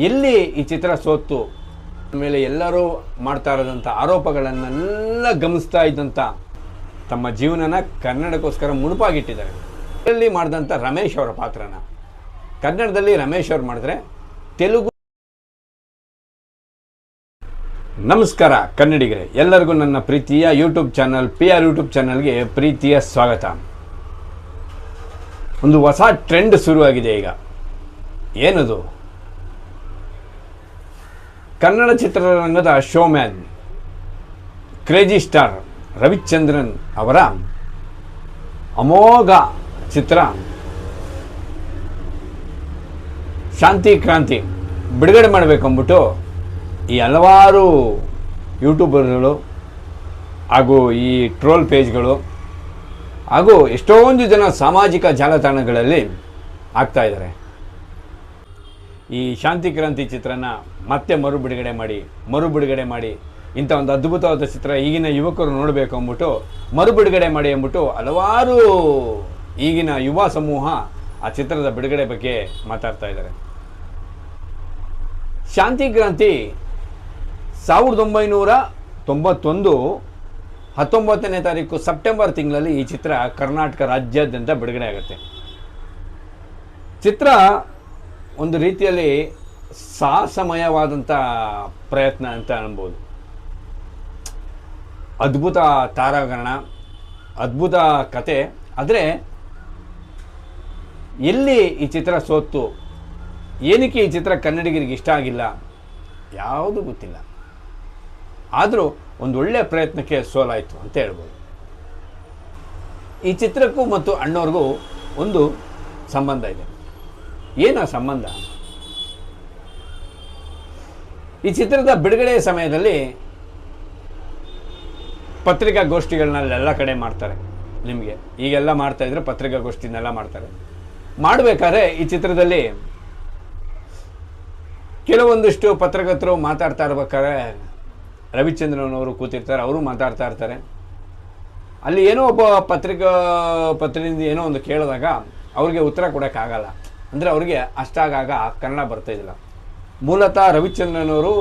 ಎಲ್ಲಿ ಈ ಚಿತ್ರ ಸೋತು ಮೇಲೆ ಎಲ್ಲರೂ ಮಾಡ್ತಾ ಇರೋದಂಥ ಆರೋಪಗಳನ್ನೆಲ್ಲ ಗಮನಿಸ್ತಾ ಇದ್ದಂಥ ತಮ್ಮ ಜೀವನನ ಕನ್ನಡಕ್ಕೋಸ್ಕರ ಮುಡುಪಾಗಿಟ್ಟಿದ್ದಾರೆ. ಇದರಲ್ಲಿ ಮಾಡಿದಂಥ ರಮೇಶ್ ಅವರ ಪಾತ್ರನ ಕನ್ನಡದಲ್ಲಿ ರಮೇಶ್ ಅವ್ರು ಮಾಡಿದ್ರೆ ತೆಲುಗು. ನಮಸ್ಕಾರ ಕನ್ನಡಿಗರೇ, ಎಲ್ಲರಿಗೂ ನನ್ನ ಪ್ರೀತಿಯ ಯೂಟ್ಯೂಬ್ ಚಾನಲ್ PR ಯೂಟ್ಯೂಬ್ ಚಾನಲ್ಗೆ ಪ್ರೀತಿಯ ಸ್ವಾಗತ. ಒಂದು ಹೊಸ ಟ್ರೆಂಡ್ ಶುರುವಾಗಿದೆ ಈಗ. ಏನದು? ಕನ್ನಡ ಚಿತ್ರರಂಗದ ಶೋಮ್ಯಾನ್, ಕ್ರೇಜಿ ಸ್ಟಾರ್ ರವಿಚಂದ್ರನ್ ಅವರ ಅಮೋಘ ಚಿತ್ರ ಶಾಂತಿ ಕ್ರಾಂತಿ ಬಿಡುಗಡೆ ಮಾಡಬೇಕಂದ್ಬಿಟ್ಟು ಈ ಹಲವಾರು ಯೂಟ್ಯೂಬರ್ಗಳು ಹಾಗೂ ಈ ಟ್ರೋಲ್ ಪೇಜ್ಗಳು ಹಾಗೂ ಎಷ್ಟೊಂದು ಜನ ಸಾಮಾಜಿಕ ಜಾಲತಾಣಗಳಲ್ಲಿ ಆಗ್ತಾ ಇದ್ದಾರೆ. ಈ ಶಾಂತಿ ಕ್ರಾಂತಿ ಚಿತ್ರನ ಮತ್ತೆ ಮರು ಬಿಡುಗಡೆ ಮಾಡಿ ಇಂಥ ಒಂದು ಅದ್ಭುತವಾದ ಚಿತ್ರ ಈಗಿನ ಯುವಕರು ನೋಡಬೇಕು ಅಂದ್ಬಿಟ್ಟು ಮರು ಬಿಡುಗಡೆ ಮಾಡಿ ಅಂದ್ಬಿಟ್ಟು ಹಲವಾರು ಈಗಿನ ಯುವ ಸಮೂಹ ಆ ಚಿತ್ರದ ಬಿಡುಗಡೆ ಬಗ್ಗೆ ಮಾತಾಡ್ತಾ ಇದ್ದಾರೆ. ಶಾಂತಿ ಕ್ರಾಂತಿ 1991 19ನೇ ತಾರೀಕು ಸೆಪ್ಟೆಂಬರ್ ತಿಂಗಳಲ್ಲಿ ಈ ಚಿತ್ರ ಕರ್ನಾಟಕ ರಾಜ್ಯಾದ್ಯಂತ ಬಿಡುಗಡೆ ಆಗುತ್ತೆ. ಚಿತ್ರ ಒಂದು ರೀತಿಯಲ್ಲಿ ಸಾಹಸಮಯವಾದಂಥ ಪ್ರಯತ್ನ ಅಂತ ಅನ್ಬೋದು. ಅದ್ಭುತ ತಾರಾಗಣ, ಅದ್ಭುತ ಕತೆ. ಆದರೆ ಎಲ್ಲಿ ಈ ಚಿತ್ರ ಸೋತು, ಏನಕ್ಕೆ ಈ ಚಿತ್ರ ಕನ್ನಡಿಗರಿಗೆ ಇಷ್ಟ ಆಗಿಲ್ಲ, ಯಾವುದೂ ಗೊತ್ತಿಲ್ಲ. ಆದರೂ ಒಂದು ಒಳ್ಳೆಯ ಪ್ರಯತ್ನಕ್ಕೆ ಸೋಲಾಯಿತು ಅಂತ ಹೇಳ್ಬೋದು. ಈ ಚಿತ್ರಕ್ಕೂ ಮತ್ತು ಅಣ್ಣವ್ರಿಗೂ ಒಂದು ಸಂಬಂಧ ಇದೆ. ಏನು ಆ ಸಂಬಂಧ? ಈ ಚಿತ್ರದ ಬಿಡುಗಡೆಯ ಸಮಯದಲ್ಲಿ ಪತ್ರಿಕಾಗೋಷ್ಠಿಗಳನ್ನೆಲ್ಲ ಕಡೆ ಮಾಡ್ತಾರೆ. ನಿಮಗೆ ಈಗೆಲ್ಲ ಮಾಡ್ತಾಯಿದ್ರೆ ಪತ್ರಿಕಾಗೋಷ್ಠಿನೆಲ್ಲ ಮಾಡ್ತಾರೆ. ಮಾಡಬೇಕಾದ್ರೆ ಈ ಚಿತ್ರದಲ್ಲಿ ಕೆಲವೊಂದಿಷ್ಟು ಪತ್ರಕರ್ತರು ಮಾತಾಡ್ತಾ ಇರ್ಬೇಕಾದ್ರೆ ರವಿಚಂದ್ರನ್ ಅವರು ಕೂತಿರ್ತಾರೆ, ಅವರು ಮಾತಾಡ್ತಾ ಇರ್ತಾರೆ. ಅಲ್ಲಿ ಏನೋ ಒಬ್ಬ ಪತ್ರಿನಿಧಿ ಏನೋ ಒಂದು ಕೇಳಿದಾಗ ಅವ್ರಿಗೆ ಉತ್ತರ ಕೊಡೋಕ್ಕಾಗಲ್ಲ. ಅಂದರೆ ಅವ್ರಿಗೆ ಅಷ್ಟಾಗಾಗ ಕನ್ನಡ ಬರ್ತಾಯಿದ್ದಿಲ್ಲ. ಮೂಲತಃ ರವಿಚಂದ್ರನ್ ಅವರು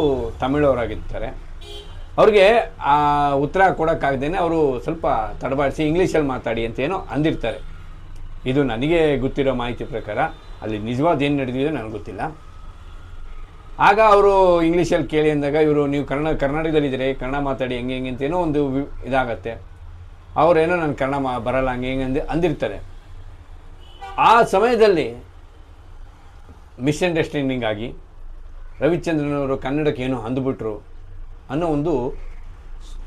ತಮಿಳವರಾಗಿರ್ತಾರೆ. ಅವ್ರಿಗೆ ಆ ಉತ್ತರ ಕೊಡೋಕ್ಕಾಗ್ದೇನೆ ಅವರು ಸ್ವಲ್ಪ ತಡಬಾಡಿಸಿ ಇಂಗ್ಲೀಷಲ್ಲಿ ಮಾತಾಡಿ ಅಂತ ಏನೋ ಅಂದಿರ್ತಾರೆ. ಇದು ನನಗೆ ಗೊತ್ತಿರೋ ಮಾಹಿತಿ ಪ್ರಕಾರ. ಅಲ್ಲಿ ನಿಜವಾದ ಏನು ನಡೆದಿದೆ ನನಗೆ ಗೊತ್ತಿಲ್ಲ. ಆಗ ಅವರು ಇಂಗ್ಲೀಷಲ್ಲಿ ಕೇಳಿ ಅಂದಾಗ ಇವರು ನೀವು ಕರ್ನಾಟಕದಲ್ಲಿದ್ದೀರಿ, ಕನ್ನಡ ಮಾತಾಡಿ ಹೆಂಗೆ ಅಂತ ಏನೋ ಒಂದು ಇದಾಗತ್ತೆ. ಅವರೇನೋ ನಾನು ಕನ್ನಡ ಬರಲ್ಲ ಹಂಗೆ ಅಂದಿರ್ತಾರೆ. ಆ ಸಮಯದಲ್ಲಿ ಮಿಸ್ಅಂಡರ್ಸ್ಟ್ಯಾಂಡಿಂಗ್ ಆಗಿ ರವಿಚಂದ್ರನ್ ಅವರು ಕನ್ನಡಕ್ಕೆ ಏನೋ ಅಂದುಬಿಟ್ರು ಅನ್ನೋ ಒಂದು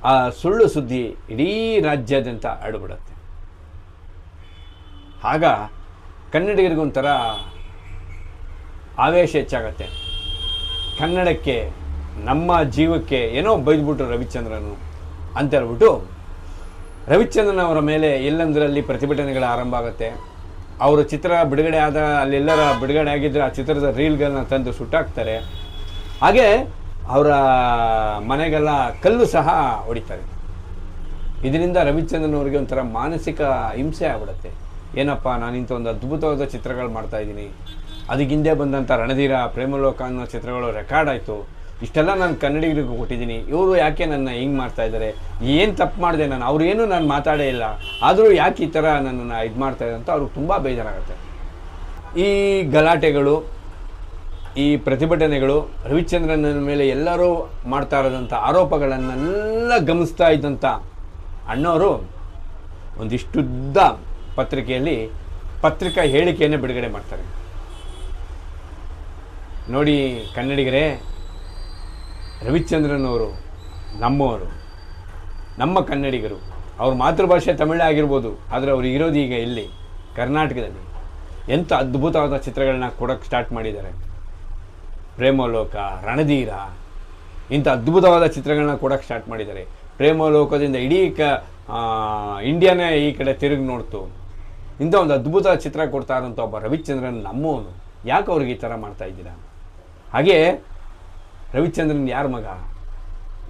ಆ ಸುಳ್ಳು ಸುದ್ದಿ ಇಡೀ ರಾಜ್ಯಾದ್ಯಂತ ಹರಡ್ಬಿಡತ್ತೆ. ಆಗ ಕನ್ನಡಿಗರಿಗೊಂಥರ ಆವೇಶ ಹೆಚ್ಚಾಗತ್ತೆ. ಕನ್ನಡಕ್ಕೆ, ನಮ್ಮ ಜೀವಕ್ಕೆ ಏನೋ ಬೈದ್ಬಿಟ್ರು ರವಿಚಂದ್ರನು ಅಂತ ಹೇಳ್ಬಿಟ್ಟು ರವಿಚಂದ್ರನ್ ಅವರ ಮೇಲೆ ಎಲ್ಲಂದರಲ್ಲಿ ಪ್ರತಿಭಟನೆಗಳ ಆರಂಭ ಆಗುತ್ತೆ. ಅವರು ಚಿತ್ರ ಬಿಡುಗಡೆ ಆದ ಅಲ್ಲೆಲ್ಲರ ಬಿಡುಗಡೆ ಆಗಿದ್ದರೆ ಆ ಚಿತ್ರದ ರೀಲ್ಗಳನ್ನ ತಂದು ಸುಟ್ಟಾಕ್ತಾರೆ. ಹಾಗೆ ಅವರ ಮನೆಗೆಲ್ಲ ಕಲ್ಲು ಸಹ ಹೊಡಿತಾರೆ. ಇದರಿಂದ ರವಿಚಂದ್ರನ್ ಅವರಿಗೆ ಒಂಥರ ಮಾನಸಿಕ ಹಿಂಸೆ ಆಗ್ಬಿಡುತ್ತೆ. ಏನಪ್ಪ, ನಾನು ಇಂಥ ಒಂದು ಅದ್ಭುತವಾದ ಚಿತ್ರಗಳು ಮಾಡ್ತಾಯಿದ್ದೀನಿ, ಅದಕ್ಕೆ ಹಿಂದೆ ಬಂದಂಥ ರಣಧೀರ, ಪ್ರೇಮಲೋಕ ಅನ್ನೋ ಚಿತ್ರಗಳು ರೆಕಾರ್ಡ್ ಆಯಿತು, ಇಷ್ಟೆಲ್ಲ ನಾನು ಕನ್ನಡಿಗರಿಗೆ ಕೊಟ್ಟಿದ್ದೀನಿ, ಇವರು ಯಾಕೆ ನನ್ನ ಹಿಂಗೆ ಮಾಡ್ತಾಯಿದ್ದಾರೆ, ಏನು ತಪ್ಪು ಮಾಡಿದೆ ನಾನು, ಅವ್ರೇನು ನಾನು ಮಾತಾಡೇ ಇಲ್ಲ, ಆದರೂ ಯಾಕೆ ಈ ಥರ ನನ್ನನ್ನು ಇದು ಮಾಡ್ತಾಯಿದೆ ಅಂತ ಅವ್ರಿಗೆ ತುಂಬ ಬೇಜಾರಾಗುತ್ತೆ. ಈ ಗಲಾಟೆಗಳು, ಈ ಪ್ರತಿಭಟನೆಗಳು, ರವಿಚಂದ್ರನ್ ಮೇಲೆ ಎಲ್ಲರೂ ಮಾಡ್ತಾ ಇರೋದಂಥ ಆರೋಪಗಳನ್ನೆಲ್ಲ ಗಮನಿಸ್ತಾ ಇದ್ದಂಥ ಅಣ್ಣವರು ಒಂದಿಷ್ಟುದ್ದ ಪತ್ರಿಕೆಯಲ್ಲಿ ಪತ್ರಿಕಾ ಹೇಳಿಕೆಯನ್ನು ಬಿಡುಗಡೆ ಮಾಡ್ತಾರೆ. ನೋಡಿ ಕನ್ನಡಿಗರೇ, ರವಿಚಂದ್ರನ್ ಅವರು ನಮ್ಮವರು, ನಮ್ಮ ಕನ್ನಡಿಗರು. ಅವ್ರ ಮಾತೃಭಾಷೆ ತಮಿಳೇ ಆಗಿರ್ಬೋದು, ಆದರೆ ಅವರು ಇರೋದು ಈಗ ಇಲ್ಲಿ ಕರ್ನಾಟಕದಲ್ಲಿ. ಎಂಥ ಅದ್ಭುತವಾದ ಚಿತ್ರಗಳನ್ನ ಕೊಡೋಕ್ಕೆ ಸ್ಟಾರ್ಟ್ ಮಾಡಿದ್ದಾರೆ. ಪ್ರೇಮಲೋಕ, ರಣಧೀರ, ಇಂಥ ಅದ್ಭುತವಾದ ಚಿತ್ರಗಳನ್ನ ಕೊಡೋಕ್ಕೆ ಸ್ಟಾರ್ಟ್ ಮಾಡಿದ್ದಾರೆ. ಪ್ರೇಮಲೋಕದಿಂದ ಇಡೀ ಇಂಡಿಯಾನೇ ಈ ಕಡೆ ತಿರುಗಿ ನೋಡ್ತು. ಇಂಥ ಒಂದು ಅದ್ಭುತ ಚಿತ್ರ ಕೊಡ್ತಾ ಇರೋಂಥ ಒಬ್ಬ ರವಿಚಂದ್ರನ್ ನಮ್ಮವನು, ಯಾಕೆ ಅವ್ರಿಗೆ ಈ ಥರ ಮಾಡ್ತಾ ಇದ್ದೀರಾ? ಹಾಗೆ ರವಿಚಂದ್ರನ್ ಯಾರ ಮಗ?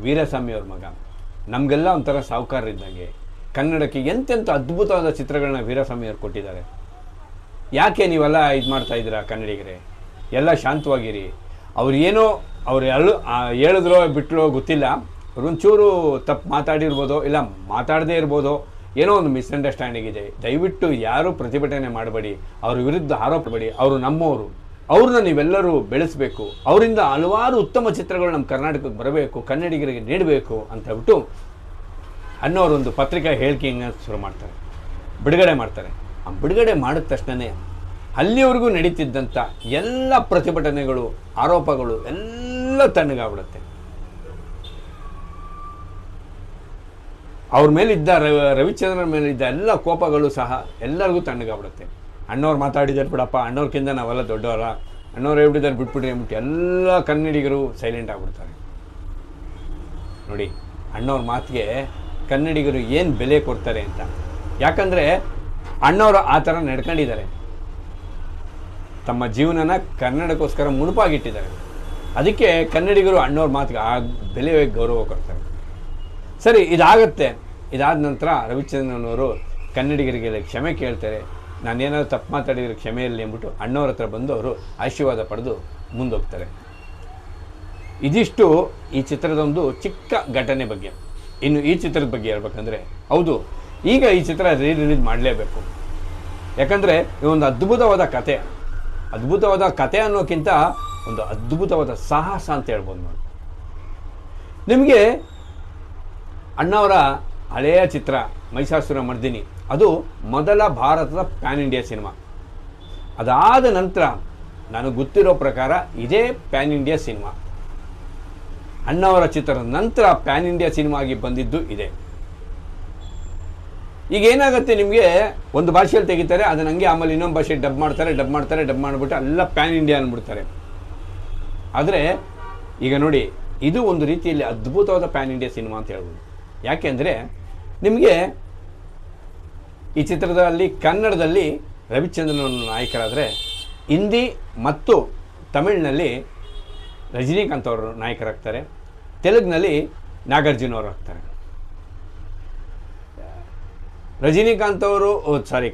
ವೀರಸ್ವಾಮಿ ಅವ್ರ ಮಗ. ನಮಗೆಲ್ಲ ಒಂಥರ ಸಾಹುಕಾರರಿದ್ದಂಗೆ. ಕನ್ನಡಕ್ಕೆ ಎಂತೆಂಥ ಅದ್ಭುತವಾದ ಚಿತ್ರಗಳನ್ನ ವೀರಸ್ವಾಮಿ ಅವ್ರು ಕೊಟ್ಟಿದ್ದಾರೆ. ಯಾಕೆ ನೀವೆಲ್ಲ ಇದು ಮಾಡ್ತಾ ಇದ್ದೀರಾ ಕನ್ನಡಿಗರೇ? ಎಲ್ಲ ಶಾಂತವಾಗಿರಿ. ಅವ್ರು ಏನೋ ಅವ್ರು ಹೇಳಿದ್ರೋ ಬಿಟ್ಟರೋ ಗೊತ್ತಿಲ್ಲ, ಒಂಚೂರು ತಪ್ಪು ಮಾತಾಡಿರ್ಬೋದೋ ಇಲ್ಲ ಮಾತಾಡದೇ ಇರ್ಬೋದೋ, ಏನೋ ಒಂದು ಮಿಸ್ಅಂಡರ್ಸ್ಟ್ಯಾಂಡಿಂಗ್ ಇದೆ. ದಯವಿಟ್ಟು ಯಾರೂ ಪ್ರತಿಭಟನೆ ಮಾಡಬೇಡಿ, ಅವ್ರ ವಿರುದ್ಧ ಆರೋಪ ಮಾಡಬೇಡಿ. ಅವರು ನಮ್ಮವರು, ಅವ್ರನ್ನ ನೀವೆಲ್ಲರೂ ಬೆಳೆಸಬೇಕು, ಅವರಿಂದ ಹಲವಾರು ಉತ್ತಮ ಚಿತ್ರಗಳು ನಮ್ಮ ಕರ್ನಾಟಕಕ್ಕೆ ಬರಬೇಕು, ಕನ್ನಡಿಗರಿಗೆ ನೀಡಬೇಕು ಅಂತ ಹೇಳ್ಬಿಟ್ಟು ಅನ್ನೋರೊಂದು ಪತ್ರಿಕಾ ಹೇಳಿಕೆಯನ್ನು ಶುರು ಮಾಡ್ತಾರೆ, ಬಿಡುಗಡೆ ಮಾಡ್ತಾರೆ. ಆ ಬಿಡುಗಡೆ ಮಾಡಿದ ತಕ್ಷಣವೇ ಅಲ್ಲಿವರೆಗೂ ನಡೀತಿದ್ದಂಥ ಎಲ್ಲ ಪ್ರತಿಭಟನೆಗಳು, ಆರೋಪಗಳು ಎಲ್ಲ ತಣ್ಣಗಾಗ್ಬಿಡುತ್ತೆ. ಅವ್ರ ಮೇಲಿದ್ದ ರವಿಚಂದ್ರನ್ ಮೇಲಿದ್ದ ಎಲ್ಲ ಕೋಪಗಳು ಸಹ ಎಲ್ಲರಿಗೂ ತಣ್ಣಗಾಗ್ಬಿಡುತ್ತೆ. ಅಣ್ಣವ್ರು ಮಾತಾಡಿದ್ದಾರೆ ಬಿಡಪ್ಪ, ಅಣ್ಣವ್ರಕ್ಕಿಂತ ನಾವೆಲ್ಲ ದೊಡ್ಡವರ, ಅಣ್ಣವ್ರು ಹೇಳ್ಬಿಟ್ಟಿದ್ದಾರೆ ಬಿಟ್ಬಿಟ್ರಿ ಅಂದ್ಬಿಟ್ಟು ಎಲ್ಲ ಕನ್ನಡಿಗರು ಸೈಲೆಂಟ್ ಆಗ್ಬಿಡ್ತಾರೆ. ನೋಡಿ ಅಣ್ಣವ್ರ ಮಾತಿಗೆ ಕನ್ನಡಿಗರು ಏನು ಬೆಲೆ ಕೊಡ್ತಾರೆ ಅಂತ. ಯಾಕಂದರೆ ಅಣ್ಣವರು ಆ ಥರ ನಡ್ಕೊಂಡಿದ್ದಾರೆ, ತಮ್ಮ ಜೀವನನ ಕನ್ನಡಕ್ಕೋಸ್ಕರ ಮುಡುಪಾಗಿಟ್ಟಿದ್ದಾರೆ. ಅದಕ್ಕೆ ಕನ್ನಡಿಗರು ಅಣ್ಣವ್ರ ಮಾತಿಗೆ ಆ ಬೆಲೆ ಗೌರವ ಕೊಡ್ತಾರೆ. ಸರಿ, ಇದಾಗತ್ತೆ. ಇದಾದ ನಂತರ ರವಿಚಂದ್ರನ್ ಅವರು ಕನ್ನಡಿಗರಿಗೆ ಕ್ಷಮೆ ಕೇಳ್ತಾರೆ. ನಾನೇನಾದ್ರು ತಪ್ಪು ಮಾತಾಡಿದ್ರೆ ಕ್ಷಮೆ ಇರಲಿ ಅಂದ್ಬಿಟ್ಟು ಅಣ್ಣವ್ರ ಹತ್ರ ಬಂದು ಅವರು ಆಶೀರ್ವಾದ ಪಡೆದು ಮುಂದೋಗ್ತಾರೆ. ಇದಿಷ್ಟು ಈ ಚಿತ್ರದ ಒಂದು ಚಿಕ್ಕ ಘಟನೆ ಬಗ್ಗೆ. ಇನ್ನು ಈ ಚಿತ್ರದ ಬಗ್ಗೆ ಹೇಳ್ಬೇಕಂದ್ರೆ, ಹೌದು ಈಗ ಈ ಚಿತ್ರ ರಿಲೀಸ್ ಮಾಡಲೇಬೇಕು. ಯಾಕಂದರೆ ಇದೊಂದು ಅದ್ಭುತವಾದ ಕತೆ. ಅದ್ಭುತವಾದ ಕತೆ ಅನ್ನೋಕ್ಕಿಂತ ಒಂದು ಅದ್ಭುತವಾದ ಸಾಹಸ ಅಂತ ಹೇಳ್ಬೋದು ನೋಡಿ. ನಿಮಗೆ ಅಣ್ಣವರ ಹಳೆಯ ಚಿತ್ರ ಮಹಿಷಾಸುರ ಮರ್ದಿನಿ, ಅದು ಮೊದಲ ಭಾರತದ ಪ್ಯಾನ್ ಇಂಡಿಯಾ ಸಿನಿಮಾ. ಅದಾದ ನಂತರ ನನಗೆ ಗೊತ್ತಿರೋ ಪ್ರಕಾರ ಇದೇ ಪ್ಯಾನ್ ಇಂಡಿಯಾ ಸಿನಿಮಾ. ಅಣ್ಣವರ ಚಿತ್ರದ ನಂತರ ಪ್ಯಾನ್ ಇಂಡಿಯಾ ಸಿನಿಮಾ ಆಗಿ ಬಂದಿದ್ದು ಇದೆ. ಈಗ ಏನಾಗುತ್ತೆ, ನಿಮಗೆ ಒಂದು ಭಾಷೆಯಲ್ಲಿ ತೆಗಿತಾರೆ, ಅದನ್ನ ಹಂಗೆ ಆಮೇಲೆ ಇನ್ನೊಂದು ಭಾಷೆಗೆ ಡಬ್ ಮಾಡಿಬಿಟ್ಟು ಎಲ್ಲ ಪ್ಯಾನ್ ಇಂಡಿಯಾ ಅಂದ್ಬಿಡ್ತಾರೆ. ಆದರೆ ಈಗ ನೋಡಿ, ಇದು ಒಂದು ರೀತಿಯಲ್ಲಿ ಅದ್ಭುತವಾದ ಪ್ಯಾನ್ ಇಂಡಿಯಾ ಸಿನಿಮಾ ಅಂತ ಹೇಳ್ಬೋದು. ಯಾಕೆಂದರೆ ನಿಮಗೆ ಈ ಚಿತ್ರದಲ್ಲಿ ಕನ್ನಡದಲ್ಲಿ ರವಿಚಂದ್ರನ್ ನಾಯಕರಾದರೆ, ಹಿಂದಿ ಮತ್ತು ತಮಿಳಿನಲ್ಲಿ ರಜನಿಕಾಂತ್ ಅವರು ನಾಯಕರಾಗ್ತಾರೆ, ತೆಲುಗಿನಲ್ಲಿ ನಾಗಾರ್ಜುನ ಅವರು ಆಗ್ತಾರೆ. ರಜನಿಕಾಂತ್ ಅವರು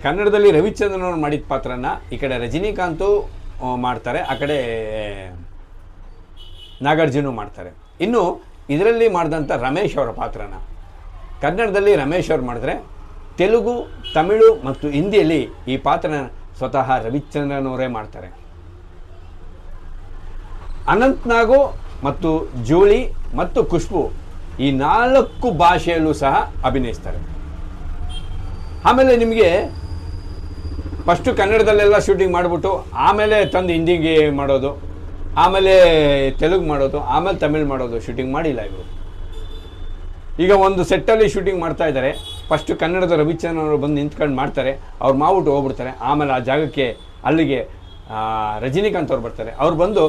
ಕನ್ನಡದಲ್ಲಿ ರವಿಚಂದ್ರನ್ ಅವರು ಮಾಡಿದ ಪಾತ್ರನ ಈ ಕಡೆ ರಜನಿಕಾಂತು ಮಾಡ್ತಾರೆ, ಆ ಕಡೆ ನಾಗಾರ್ಜುನ ಮಾಡ್ತಾರೆ. ಇನ್ನು ಇದರಲ್ಲಿ ಮಾಡಿದಂಥ ರಮೇಶ್ ಅವರ ಪಾತ್ರನ ಕನ್ನಡದಲ್ಲಿ ರಮೇಶ್ ಅವರು ಮಾಡಿದ್ರೆ, ತೆಲುಗು, ತಮಿಳು ಮತ್ತು ಹಿಂದಿಯಲ್ಲಿ ಈ ಪಾತ್ರನ ಸ್ವತಃ ರವಿಚಂದ್ರನ್ ಅವರೇ ಮಾಡ್ತಾರೆ. ಅನಂತ್ ನಾಗು ಮತ್ತು ಜೂಲಿ ಮತ್ತು ಖುಷ್ಬು ಈ 4 ಭಾಷೆಯಲ್ಲೂ ಸಹ ಅಭಿನಯಿಸ್ತಾರೆ. ಆಮೇಲೆ ನಿಮಗೆ ಫಸ್ಟು ಕನ್ನಡದಲ್ಲೆಲ್ಲ ಶೂಟಿಂಗ್ ಮಾಡಿಬಿಟ್ಟು ಆಮೇಲೆ ತಂದು ಹಿಂದಿಗೆ ಮಾಡೋದು, ಆಮೇಲೆ ತೆಲುಗು ಮಾಡೋದು, ಆಮೇಲೆ ತಮಿಳು ಮಾಡೋದು ಶೂಟಿಂಗ್ ಮಾಡಿಲ್ಲ ಇವರು. ಈಗ ಒಂದು ಸೆಟ್ಟಲ್ಲಿ ಶೂಟಿಂಗ್ ಮಾಡ್ತಾ ಇದ್ದಾರೆ, ಫಸ್ಟು ಕನ್ನಡದ ರವಿಚಂದ್ರನ್ ಅವರು ಬಂದು ನಿಂತ್ಕೊಂಡು ಮಾಡ್ತಾರೆ, ಅವ್ರು ಮಾಡ್ಬಿಟ್ಟು ಹೋಗ್ಬಿಡ್ತಾರೆ. ಆಮೇಲೆ ಆ ಜಾಗಕ್ಕೆ ಅಲ್ಲಿಗೆ ರಜನಿಕಾಂತ್ ಅವ್ರು ಬರ್ತಾರೆ. ಅವ್ರು ಬಂದು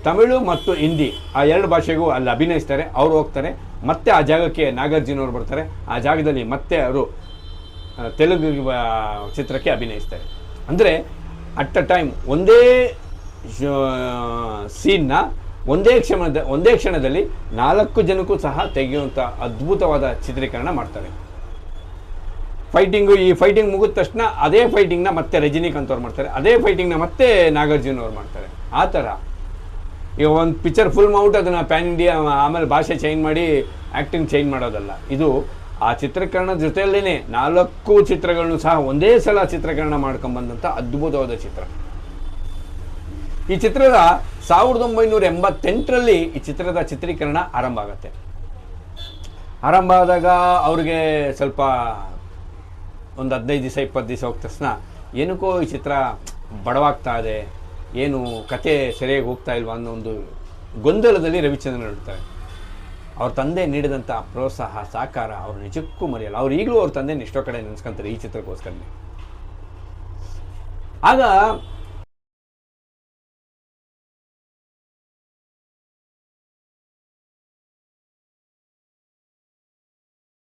ತಮಿಳು ಮತ್ತು ಹಿಂದಿ ಆ 2 ಭಾಷೆಗೂ ಅಲ್ಲಿ ಅಭಿನಯಿಸ್ತಾರೆ. ಅವ್ರು ಹೋಗ್ತಾರೆ, ಮತ್ತೆ ಆ ಜಾಗಕ್ಕೆ ನಾಗಾರ್ಜುನ ಅವರು ಬರ್ತಾರೆ. ಆ ಜಾಗದಲ್ಲಿ ಮತ್ತೆ ಅವರು ತೆಲುಗು ಚಿತ್ರಕ್ಕೆ ಅಭಿನಯಿಸ್ತಾರೆ. ಅಂದರೆ ಅಟ್ ಅ ಟೈಮ್ ಒಂದೇ ಸೀನ್ನ ಒಂದೇ ಕ್ಷಣದಲ್ಲಿ 4 ಜನಕ್ಕೂ ಸಹ ತೆಗೆಯುವಂಥ ಅದ್ಭುತವಾದ ಚಿತ್ರೀಕರಣ ಮಾಡ್ತಾರೆ. ಈ ಫೈಟಿಂಗ್ ಮುಗಿದ ತಕ್ಷಣ ಅದೇ ಫೈಟಿಂಗ್ನ ಮತ್ತೆ ರಜನಿಕಾಂತ್ ಅವ್ರು ಮಾಡ್ತಾರೆ, ಅದೇ ಫೈಟಿಂಗ್ನ ಮತ್ತೆ ನಾಗಾರ್ಜುನ ಅವ್ರು ಮಾಡ್ತಾರೆ. ಆ ಥರ ಈಗ ಒಂದು ಪಿಕ್ಚರ್ ಫುಲ್ ಮಾಡ್ಬಿಟ್ಟು ಅದನ್ನು ಪ್ಯಾನ್ ಇಂಡಿಯಾ ಆಮೇಲೆ ಭಾಷೆ ಚೇಂಜ್ ಮಾಡಿ ಆ್ಯಕ್ಟಿಂಗ್ ಚೇಂಜ್ ಮಾಡೋದಲ್ಲ. ಇದು ಆ ಚಿತ್ರೀಕರಣದ ಜೊತೆಯಲ್ಲೇ 4 ಚಿತ್ರಗಳನ್ನು ಸಹ ಒಂದೇ ಸಲ ಚಿತ್ರೀಕರಣ ಮಾಡ್ಕೊಂಡ್ಬಂದಂಥ ಅದ್ಭುತವಾದ ಚಿತ್ರ. ಈ ಚಿತ್ರದ 1988ರಲ್ಲಿ ಈ ಚಿತ್ರದ ಚಿತ್ರೀಕರಣ ಆರಂಭ ಆಗುತ್ತೆ. ಆರಂಭ ಆದಾಗ ಅವ್ರಿಗೆ ಸ್ವಲ್ಪ ಒಂದು 15 ದಿವಸ 20 ದಿವಸ ಹೋದ ತಕ್ಷಣ ಏನಕ್ಕೋ ಈ ಚಿತ್ರ ಬಡವಾಗ್ತಾ ಇದೆ, ಏನು ಕತೆ ಸರಿಯಾಗಿ ಹೋಗ್ತಾ ಇಲ್ವಾ ಅನ್ನೋ ಒಂದು ಗೊಂದಲದಲ್ಲಿ ರವಿಚಂದ್ರನ್ ಇರ್ತಾರೆ. ಅವ್ರ ತಂದೆ ನೀಡಿದಂಥ ಪ್ರೋತ್ಸಾಹ ಸಹಕಾರ ಅವ್ರು ನಿಜಕ್ಕೂ ಮರೆಯಲ್ಲ. ಅವ್ರು ಈಗಲೂ ಅವ್ರ ತಂದೆ ಎಷ್ಟೋ ಕಡೆ ನೆನೆಸ್ಕೊಂತಾರೆ ಈ ಚಿತ್ರಕ್ಕೋಸ್ಕರ. ಆಗ